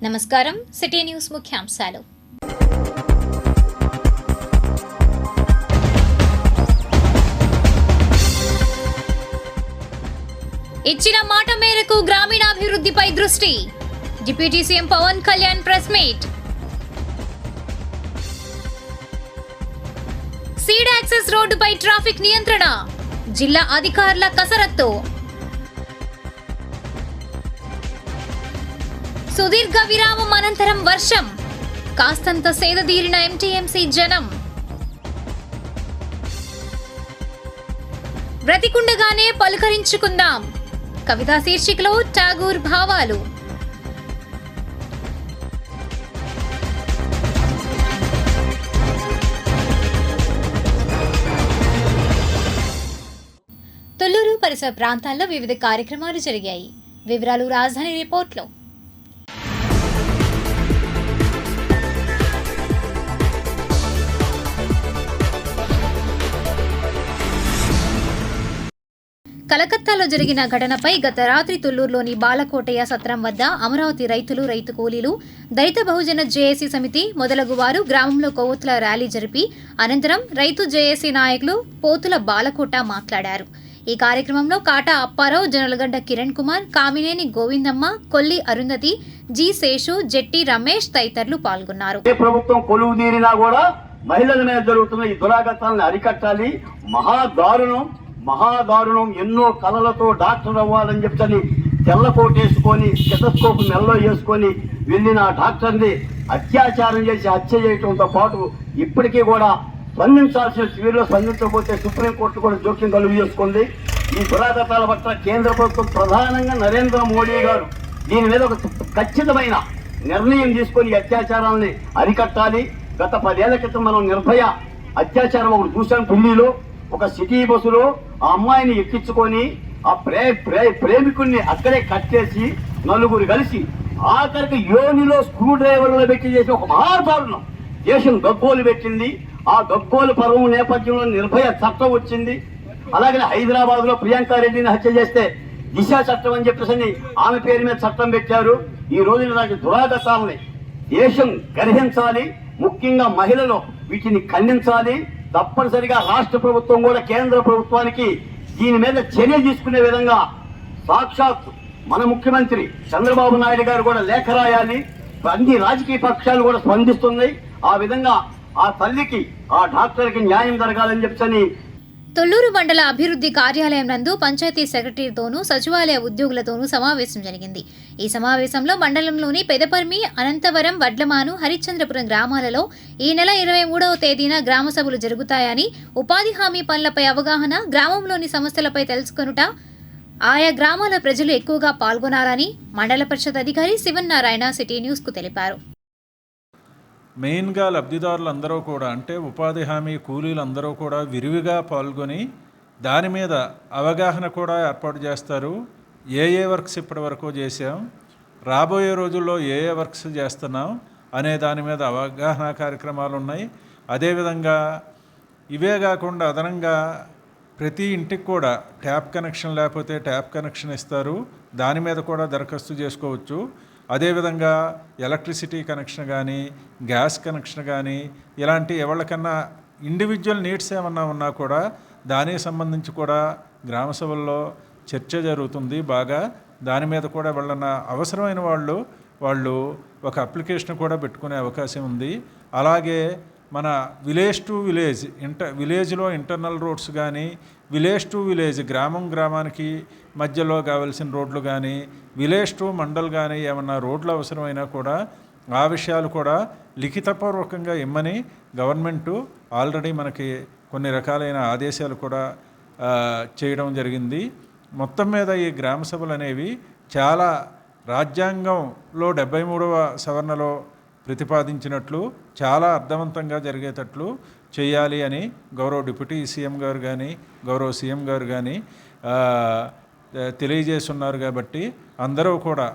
నమస్కారం. City news ముఖ్యాంశాలు. ఇచ్చిన మాట మేరకు గ్రామీణాభివృద్ధిపై దృష్టి. Deputy CM Pawan Kalyan press meet. Seed access రోడ్డుపై ట్రాఫిక్ నియంత్రణ. జిల్లా అధికారుల కసరత్తు. సుదీర్ఘ విరామం అనంతరం వర్షం. కాస్తంత సేదతీరిన ఎంటీఎంసీ జనం. బ్రతికుండగానే పలుకరించుకుందాం. కవితా శీర్షికలో ఠాగూర్ భావాలు. తొల్లూరు పరిసర ప్రాంతాల్లో వివిధ కార్యక్రమాలు జరిగాయి. వివరాలు రాజధాని రిపోర్ట్లో. కలకత్తాలో జరిగిన ఘటనపై గత రాత్రి తుళ్లూరులోని బాలకోటయ్య సత్రం వద్ద అమరావతి రైతులు, రైతు కూలీలు, దళిత బహుజన జేఏసీ సమితి మొదలగు వారు గ్రామంలో కొవ్వొత్తుల ర్యాలీ జరిపి అనంతరం రైతు జేఏసీ నాయకులు పోతుల బాలకోట మాట్లాడారు. ఈ కార్యక్రమంలో కాటా అప్పారావు, జనలగడ్డ కిరణ్ కుమార్, కామినేని గోవిందమ్మ, కొల్లి అరుంధతి, జి శేషు, జెట్టి రమేష్ తదితరులు పాల్గొన్నారు. ప్రభుత్వం కొలువు తీరినా కూడా మహిళల మీద జరుగుతున్న ఈ దురాగతాలను అరికట్టాలి. మహాదారుణం. ఎన్నో కళలతో డాక్టర్ అవ్వాలని చెప్పని తెల్ల కోట్ వేసుకొని స్టెతస్కోప్ మెల్లో వేసుకొని వెళ్ళిన డాక్టర్ని అత్యాచారం చేసి హత్య చేయడంతో పాటు ఇప్పటికీ కూడా స్పందించాల్సిన వీరిలో స్పందించకపోతే సుప్రీంకోర్టు కూడా జోక్యం కలుగు చేసుకుంది. ఈ దురాగతాల పట్ల కేంద్ర ప్రభుత్వం ప్రధానంగా నరేంద్ర మోడీ గారు దీని మీద ఒక ఖచ్చితమైన నిర్ణయం తీసుకొని ఈ అత్యాచారాలని అరికట్టాలి. గత 10 ఏళ్ల క్రితం మనం నిర్భయ అత్యాచారం ఒకటి చూసాం. ఢిల్లీలో ఒక సిటీ బస్సులో ఆ అమ్మాయిని ఎక్కించుకొని ఆ ప్రేమికుడిని అక్కడే కట్టేసి నలుగురు కలిసి ఆఖరికి యోనిలో స్క్రూ డ్రైవర్లో పెట్టి చేసి ఒక మహాదారుణం దేశం గగ్గోలు పెట్టింది. ఆ గగ్గోలు పర్వం నేపథ్యంలో నిర్భయ చట్టం వచ్చింది. అలాగే హైదరాబాద్ లో ప్రియాంక రెడ్డిని హత్య చేస్తే దిశ చట్టం అని చెప్పేసి ఆమె పేరు మీద చట్టం పెట్టారు. ఈ రోజున నాకు దురాగతాలని దేశం గ్రహించాలి. ముఖ్యంగా మహిళలు వీటిని ఖండించాలి. తప్పనిసరిగా రాష్ట్ర ప్రభుత్వం కూడా కేంద్ర ప్రభుత్వానికి దీని మీద చర్య తీసుకునే విధంగా సాక్షాత్ మన ముఖ్యమంత్రి చంద్రబాబు నాయుడు గారు కూడా లేఖ రాయాలి. అన్ని రాజకీయ పక్షాలు కూడా స్పందిస్తున్నాయి. ఆ విధంగా ఆ తల్లికి, ఆ డాక్టర్కి న్యాయం జరగాలని చెప్పని తొల్లూరు మండల అభివృద్ధి కార్యాలయం నందు పంచాయతీ సెక్రటరీతోనూ సచివాలయ ఉద్యోగులతోనూ సమావేశం జరిగింది. ఈ సమావేశంలో మండలంలోని పెదపర్మి, అనంతవరం, వడ్లమాను, హరిశ్చంద్రపురం గ్రామాలలో ఈ నెల 23వ తేదీన గ్రామ సభలు జరుగుతాయని, ఉపాధి హామీ పనులపై అవగాహన, గ్రామంలోని సమస్యలపై తెలుసుకొనుట, ఆయా గ్రామాల ప్రజలు ఎక్కువగా పాల్గొనాలని మండల పరిషత్ అధికారి శివన్నారాయణ సిటీ న్యూస్కు తెలిపారు. మెయిన్గా లబ్ధిదారులందరూ కూడా, అంటే ఉపాధి హామీ కూలీలందరూ కూడా విరివిగా పాల్గొని దాని మీద అవగాహన కూడా ఏర్పాటు చేస్తారు. ఏ వర్క్స్ ఇప్పటి వరకు చేసాం, రాబోయే రోజుల్లో ఏ వర్క్స్ చేస్తున్నాం అనే దాని మీద అవగాహన కార్యక్రమాలు ఉన్నాయి. అదేవిధంగా ఇవే కాకుండా అదనంగా ప్రతి ఇంటికి కూడా ట్యాప్ కనెక్షన్ లేకపోతే ట్యాప్ కనెక్షన్ ఇస్తారు. దాని మీద కూడా దరఖాస్తు చేసుకోవచ్చు. అదేవిధంగా ఎలక్ట్రిసిటీ కనెక్షన్ కానీ, గ్యాస్ కనెక్షన్ కానీ, ఇలాంటి ఎవరికన్నా ఇండివిజువల్ నీడ్స్ ఏమన్నా ఉన్నా కూడా దానికి సంబంధించి కూడా గ్రామ సభల్లో చర్చ జరుగుతుంది బాగా. దాని మీద కూడా వాళ్ళన్న అవసరమైన వాళ్ళు ఒక అప్లికేషన్ కూడా పెట్టుకునే అవకాశం ఉంది. అలాగే మన విలేజ్ టు విలేజ్ విలేజ్లో ఇంటర్నల్ రోడ్స్ కానీ, విలేజ్ టు విలేజ్ గ్రామానికి మధ్యలో కావాల్సిన రోడ్లు కానీ, విలేజ్ టు మండల్ కానీ ఏమన్నా రోడ్లు అవసరమైనా కూడా ఆ విషయాలు కూడా లిఖితపూర్వకంగా ఇమ్మని గవర్నమెంటు ఆల్రెడీ మనకి కొన్ని రకాలైన ఆదేశాలు కూడా చేయడం జరిగింది. మొత్తం మీద ఈ గ్రామ సభలు అనేవి చాలా రాజ్యాంగంలో 73వ సవరణలో ప్రతిపాదించినట్లు చాలా అర్థవంతంగా జరిగేటట్లు చేయాలి అని గౌరవ డిప్యూటీ సీఎం గారు కానీ, గౌరవ సీఎం గారు కానీ తెలియజేస్తున్నారు. కాబట్టి అందరూ కూడా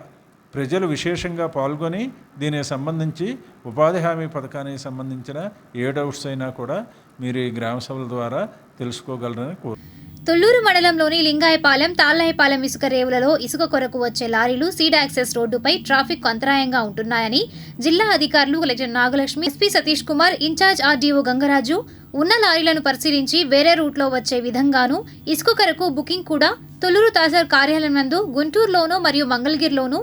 ప్రజలు విశేషంగా పాల్గొని దీనికి సంబంధించి ఉపాధి హామీ పథకానికి సంబంధించిన ఏ డౌట్స్ అయినా కూడా మీరు ఈ గ్రామ సభల ద్వారా తెలుసుకోగలరని కోరు. తుళ్లూరు మండలంలోని లింగాయపాలెం, తాళ్లాయపాలెం ఇసుక రేవులలో ఇసుక కొరకు వచ్చే లారీలు సీడ్ యాక్సెస్ రోడ్డుపై ట్రాఫిక్ అంతరాయంగా ఉంటున్నాయని జిల్లా అధికారులు collector Nagalakshmi, SP Satish Kumar, incharge RDO Gangaraju ఉన్న లారీలను పరిశీలించి వేరే రూట్లో వచ్చే విధంగాను ఇసుక కొరకు బుకింగ్ కూడా తుళ్లూరు తహసీల్దార్ కార్యాలయం నందు, గుంటూరులోను మరియు మంగళగిరిలోను,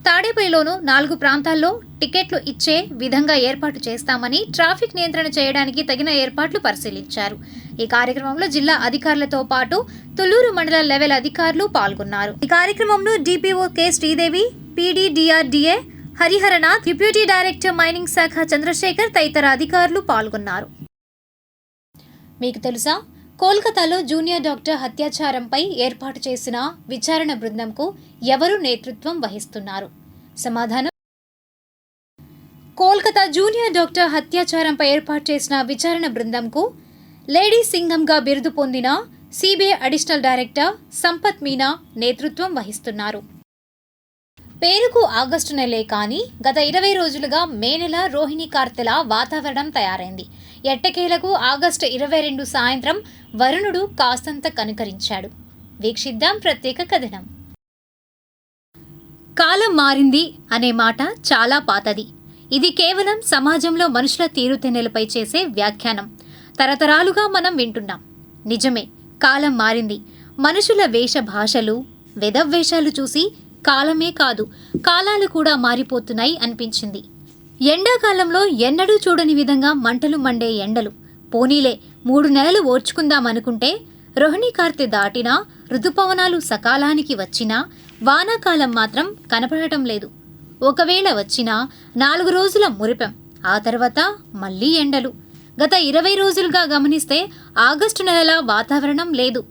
తాడేపల్లిలోను 4 ప్రాంతాల్లో టికెట్లు ఇచ్చే విధంగా ఏర్పాటు చేస్తామని, ట్రాఫిక్ నియంత్రణ చేయడానికి తగిన ఏర్పాట్లు పరిశీలించారు. ఈ కార్యక్రమంలో జిల్లా అధికారులతో పాటు తుళ్లూరు మండల లెవెల్ అధికారులు పాల్గొన్నారు. ఈ కార్యక్రమంలో DPO K Sridevi, PD DRDA Hariharanath, deputy director mining శాఖ చంద్రశేఖర్ తదితర అధికారులు పాల్గొన్నారు. మీకు తెలుసా, కోల్కతాలో జూనియర్ డాక్టర్ అత్యాచారంపై ఏర్పాటు చేసిన విచారణ బృందంకు ఎవరు నేతృత్వం వహిస్తున్నారు? సమాధానం: కోల్కతా జూనియర్ డాక్టర్ అత్యాచారంపై ఏర్పాటు చేసిన విచారణ బృందంకు లేడీ సింగంగా బిరుదు పొందిన CBI additional director Sampath Meena నేతృత్వం వహిస్తున్నారు. పేరుకు ఆగస్టు నెలే కానీ గత 20 రోజులుగా మే నెల రోహిణి కార్తెల వాతావరణం తయారైంది. ఎట్టకేలకు ఆగస్టు 22 సాయంత్రం వరుణుడు కాస్తంత కనుకరించాడు. వీక్షిద్దాం ప్రత్యేక కథనం. కాలం మారింది అనే మాట చాలా పాతది. ఇది కేవలం సమాజంలో మనుషుల తీరుతెన్నులపై చేసే వ్యాఖ్యానం. తరతరాలుగా మనం వింటున్నాం. నిజమే, కాలం మారింది. మనుషుల వేషభాషలు, వెధవేషాలు చూసి కాలమే కాదు, కాలాలు కూడా మారిపోతున్నాయి అనిపించింది. ఎండాకాలంలో ఎన్నడూ చూడని విధంగా మంటలు మండే ఎండలు. పోనీలే 3 నెలలు ఓర్చుకుందామనుకుంటే రోహిణి కార్తె దాటినా, ఋతుపవనాలు సకాలానికి వచ్చినా వానాకాలం మాత్రం కనపడటం లేదు. ఒకవేళ వచ్చినా 4 రోజుల మురిపెం, ఆ తర్వాత మళ్లీ ఎండలు. గత 20 రోజులుగా గమనిస్తే ఆగస్టు నెలల వాతావరణం లేదు.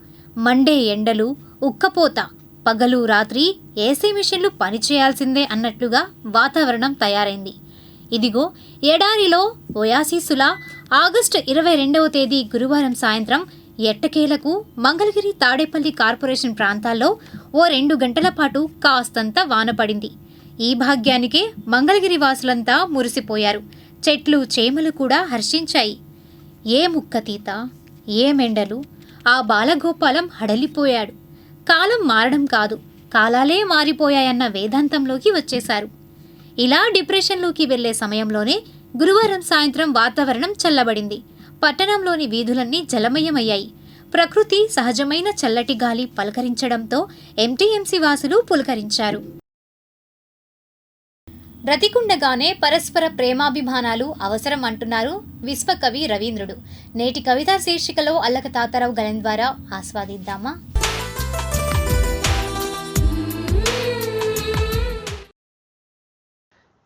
మండే ఎండలు, ఉక్కపోత, పగలు రాత్రి ఏసీ మిషన్లు పనిచేయాల్సిందే అన్నట్లుగా వాతావరణం తయారైంది. ఇదిగో ఎడారిలో ఓయాసిస్సులా ఆగస్టు 22వ తేదీ గురువారం సాయంత్రం ఎట్టకేలకు మంగళగిరి, తాడేపల్లి కార్పొరేషన్ ప్రాంతాల్లో ఓ 2 గంటల పాటు కాస్తంత వాన పడింది. ఈ భాగ్యానికే మంగళగిరి వాసులంతా మురిసిపోయారు. చెట్లు చేమలు కూడా హర్షించాయి. ఏ ముక్కతీత, ఏ మెండలు! ఆ బాలగోపాలం హడలిపోయాడు. కాలం మారడం కాదు, కాలాలే మారిపోయాయన్న వేదాంతంలోకి వచ్చేశారు. ఇలా డిప్రెషన్లోకి వెళ్లే సమయంలోనే గురువారం సాయంత్రం వాతావరణం చల్లబడింది. పట్టణంలోని వీధులన్నీ జలమయమయ్యాయి. ప్రకృతి సహజమైన చల్లటి గాలి పలకరించడంతో ఎంటీఎంసీ వాసులు పులకరించారు. బ్రతికుండగానే పరస్పర ప్రేమాభిమానాలు అవసరం అంటున్నారు విశ్వకవి రవీంద్రుడు. నేటి కవితా శీర్షికలో అల్లక తాతారావు గళం ద్వారా ఆస్వాదిద్దామా?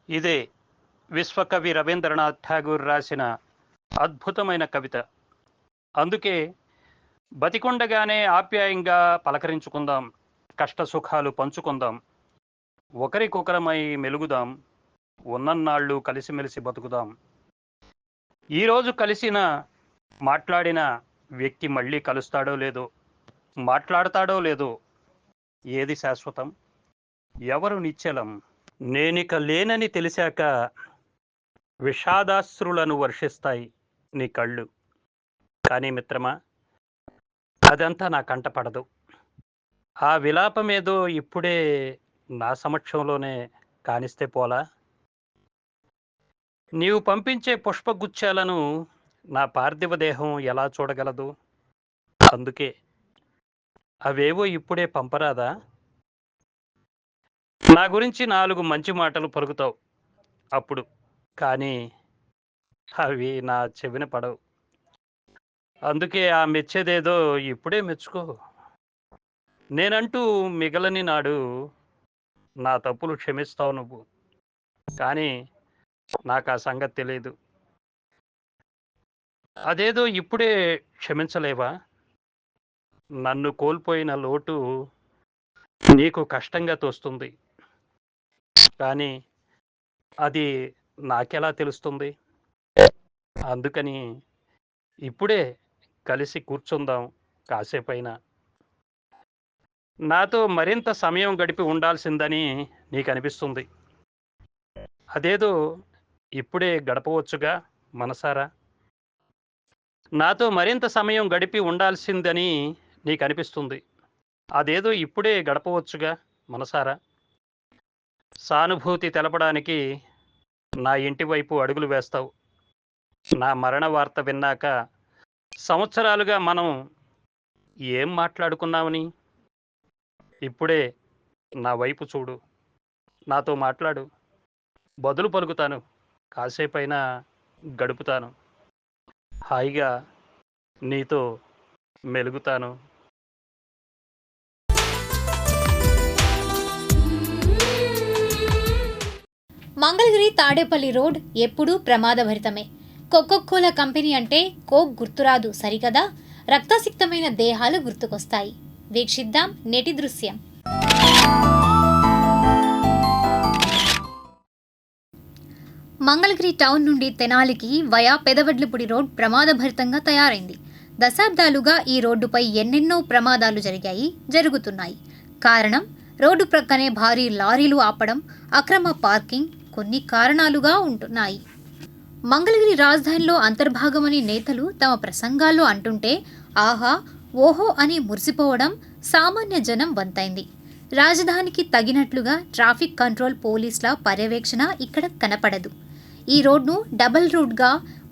ఇదే విశ్వకవి రవీంద్రనాథ్ ఠాగూర్ రాసిన అద్భుతమైన కవిత. అందుకే బతికుండగానే ఆప్యాయంగా పలకరించుకుందాం, కష్ట సుఖాలు పంచుకుందాం, ఒకరికొకరమై మెలుగుదాం, ఉన్నన్నాళ్ళు కలిసిమెలిసి బతుకుదాం. ఈరోజు కలిసిన మాట్లాడిన వ్యక్తి మళ్ళీ కలుస్తాడో లేదో, మాట్లాడతాడో లేదో, ఏది శాశ్వతం, ఎవరు నిశ్చలం? నేనిక లేనని తెలిసాక విషాదాశ్రులను వర్షిస్తాయి నీ కళ్ళు. కానీ మిత్రమా, అదంతా నా కంట పడదు. ఆ విలాపమేదో ఇప్పుడే నా సమక్షంలోనే కానిస్తే పోలా? నీవు పంపించే పుష్పగుచ్చాలను నా పార్థివ దేహం ఎలా చూడగలదు? అందుకే అవేవో ఇప్పుడే పంపరాదా? నా గురించి 4 మంచి మాటలు పలుకుతావు అప్పుడు, కానీ అవి నా చెవిన పడవు. అందుకే ఆ మెచ్చేదేదో ఇప్పుడే మెచ్చుకో. నేనంటూ మిగలని నాడు నా తప్పులు క్షమిస్తావు నువ్వు, కానీ నాకు ఆ సంగతి తెలియదు. అదేదో ఇప్పుడే క్షమించలేవా? నన్ను కోల్పోయిన లోటు నీకు కష్టంగా తోస్తుంది, కానీ అది నాకెలా తెలుస్తుంది? అందుకని ఇప్పుడే కలిసి కూర్చుందాం కాసేపైనా. నాతో మరింత సమయం గడిపి ఉండాల్సిందని నీకు అనిపిస్తుంది. అదేదో ఇప్పుడే గడపవచ్చుగా మనసారా. నాతో మరింత సమయం గడిపి ఉండాల్సిందని నీకు అనిపిస్తుంది. అదేదో ఇప్పుడే గడపవచ్చుగా మనసారా. సానుభూతి తెలపడానికి నా ఇంటి వైపు అడుగులు వేస్తావు. నా మరణ వార్త విన్నాక సంవత్సరాలుగా మనం ఏం మాట్లాడుకున్నామని ఇప్పుడే నా వైపు చూడు, నాతో మాట్లాడు, బదులు పలుకుతాను, కాసేపైనా గడుపుతాను, హాయిగా నీతో మెలుగుతాను. మంగళగిరి తాడేపల్లి రోడ్ ఎప్పుడూ ప్రమాదభరితమే. కోకోకోలా కంపెనీ అంటే కోక్ గుర్తురాదు సరికదా, రక్తసిక్తమైన దేహాలు గుర్తుకొస్తాయి. వీక్షిద్దాం నేటి దృశ్యం. మంగళగిరి టౌన్ నుండి తెనాలికి వయా పెదవడ్లపూడి రోడ్ ప్రమాదభరితంగా తయారైంది. దశాబ్దాలుగా ఈ రోడ్డుపై ఎన్నెన్నో ప్రమాదాలు జరుగుతున్నాయి. కారణం రోడ్డు ప్రక్కనే భారీ లారీలు ఆపడం, అక్రమ పార్కింగ్ కొన్ని కారణాలుగా ఉంటున్నాయి. మంగళగిరి రాజధానిలో అంతర్భాగమని నేతలు తమ ప్రసంగాల్లో అంటుంటే ఆహా ఓహో అని మురిసిపోవడం సామాన్య జనం వంతైంది. రాజధానికి తగినట్లుగా ట్రాఫిక్ కంట్రోల్ పోలీసుల పర్యవేక్షణ ఇక్కడ కనపడదు. ఈ రోడ్ను డబుల్ రూట్గా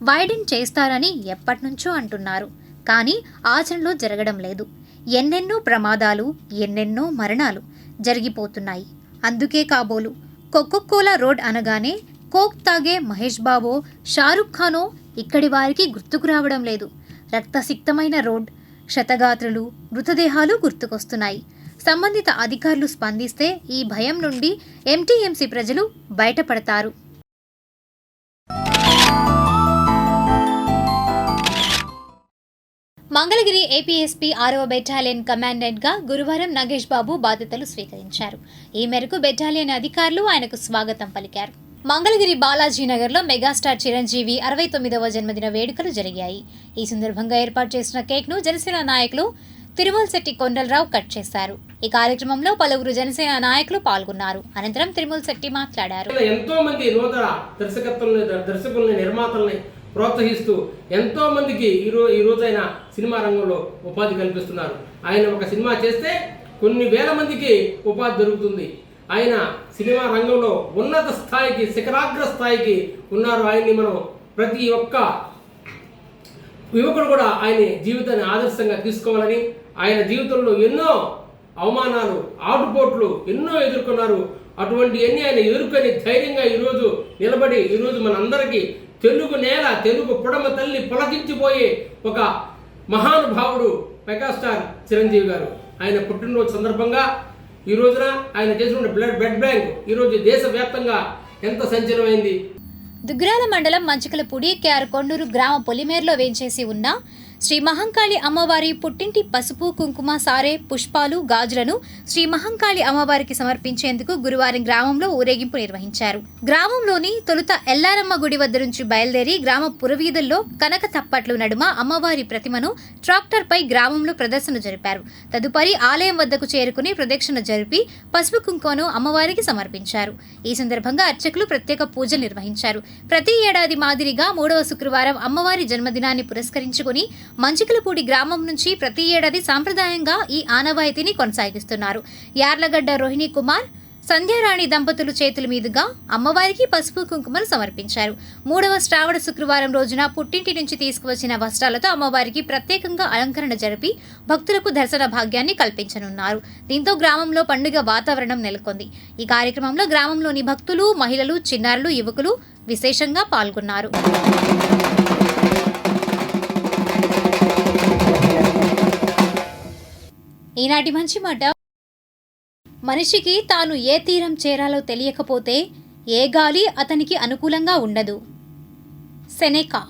వైడెన్ చేస్తారని ఎప్పటినుంచో అంటున్నారు. కానీ ఆచరణలో జరగడం లేదు. ఎన్నెన్నో ప్రమాదాలు, ఎన్నెన్నో మరణాలు జరిగిపోతున్నాయి. అందుకే కాబోలు కోకోకోలా రోడ్ అనగానే కోక్ తాగే మహేష్ బాబో, షారుఖ్ ఖానో ఇక్కడి వారికి గుర్తుకు రావడం లేదు. రక్తసిక్తమైన రోడ్, క్షతగాత్రులు, మృతదేహాలు గుర్తుకొస్తున్నాయి. సంబంధిత అధికారులు స్పందిస్తే ఈ భయం నుండి ఎంటీఎంసీ ప్రజలు బయటపడతారు. మంగళగిరి ఏపీఎస్పీ 6వ బెటాలియన్ కమాండెంట్గా గురువారం నగేష్ బాబు బాధ్యతలు స్వీకరించారు. ఈ మేరకు బెటాలియన్ అధికారులు ఆయనకు స్వాగతం పలికారు. మంగళగిరి బాలాజీనగర్లో మెగాస్టార్ చిరంజీవి 69వ జన్మదిన వేడుకలు జరిగాయి. ఈ సందర్భంగా ఏర్పాటు చేసిన కేక్ను జనసేన నాయకులు తిరుమల శెట్టి కొండలరావు కట్ చేశారు. ఈ కార్యక్రమంలో పలువురు జనసేన నాయకులు పాల్గొన్నారు. అనంతరం తిరుమల శెట్టి మాట్లాడారు. ఎంతో మంది నూతన దర్శకుల్ని, నిర్మాతల్ని ప్రోత్సహిస్తూ ఎంతో మందికి ఈ రోజైన సినిమా రంగంలో ఉపాధి కల్పిస్తున్నారు. ఆయన ఒక సినిమా చేస్తే కొన్ని వేల మందికి ఉపాధి దొరుకుతుంది. ఆయన సినిమా రంగంలో ఉన్నత స్థాయికి, శిఖరాగ్ర స్థాయికి ఉన్నారు. ఆయన్ని మనం ప్రతి ఒక్క యువకుడు కూడా ఆయన జీవితాన్ని ఆదర్శంగా తీసుకోవాలని, ఆయన జీవితంలో ఎన్నో అవమానాలు, ఆటుపోట్లు ఎన్నో ఎదుర్కొన్నారు. అటువంటి అన్ని ఆయన ఎదుర్కొని ధైర్యంగా ఈరోజు నిలబడి ఈరోజు మనందరికీ తెలుగు నేల, తెలుగు పుడమ తల్లి పులకించిపోయే ఒక మహానుభావుడు మెగాస్టార్ చిరంజీవి గారు. ఆయన పుట్టినరోజు సందర్భంగా ఈ రోజున ఆయన చేసిన బ్లడ్ బ్యాంక్ ఈరోజు దేశవ్యాప్తంగా ఎంత సంచలనమైంది. దుగ్గిరాల మండలం మంచికలపూడి కేఆర్ కొండూరు గ్రామ పొలిమేరులో వేంచేసి ఉన్న శ్రీ మహంకాళి అమ్మవారి పుట్టింటి పసుపు, కుంకుమ, సారే, పుష్పాలు, గాజులను శ్రీ మహంకాళి అమ్మవారికి సమర్పించేందుకు గురువారం గ్రామంలో ఊరేగింపు నిర్వహించారు. గ్రామంలోని తొలుత ఎల్లారమ్మ గుడి వద్ద నుంచి బయలుదేరి గ్రామ పురవీధుల్లో కనక తప్పట్లు నడుమ అమ్మవారి ప్రతిమను ట్రాక్టర్పై గ్రామంలో ప్రదర్శన జరిపారు. తదుపరి ఆలయం వద్దకు చేరుకుని ప్రదక్షిణ జరిపి పసుపు కుంకుమను అమ్మవారికి సమర్పించారు. ఈ సందర్భంగా అర్చకులు ప్రత్యేక పూజలు నిర్వహించారు. ప్రతి ఏడాది మాదిరిగా 3వ శుక్రవారం అమ్మవారి జన్మదినాన్ని పురస్కరించుకుని మంచికలపూడి గ్రామం నుంచి ప్రతి ఏడాది సాంప్రదాయంగా ఈ ఆనవాయితీని కొనసాగిస్తున్నారు. యార్లగడ్డ రోహిణి కుమార్, సంధ్యారాణి దంపతులు చేతుల మీదుగా అమ్మవారికి పసుపు కుంకుమలు సమర్పించారు. 3వ శ్రావణ శుక్రవారం రోజున పుట్టింటి నుంచి తీసుకువచ్చిన వస్త్రాలతో అమ్మవారికి ప్రత్యేకంగా అలంకరణ జరిపి భక్తులకు దర్శన భాగ్యాన్ని కల్పించనున్నారు. దీంతో గ్రామంలో పండుగ వాతావరణం నెలకొంది. ఈ కార్యక్రమంలో గ్రామంలోని భక్తులు, మహిళలు, చిన్నారులు, యువకులు విశేషంగా పాల్గొన్నారు. ఈనాటి మంచి మాట: మనిషికి తాను ఏ తీరం చేరాలో తెలియకపోతే ఏ గాలి అతనికి అనుకూలంగా ఉండదు. సెనెకా.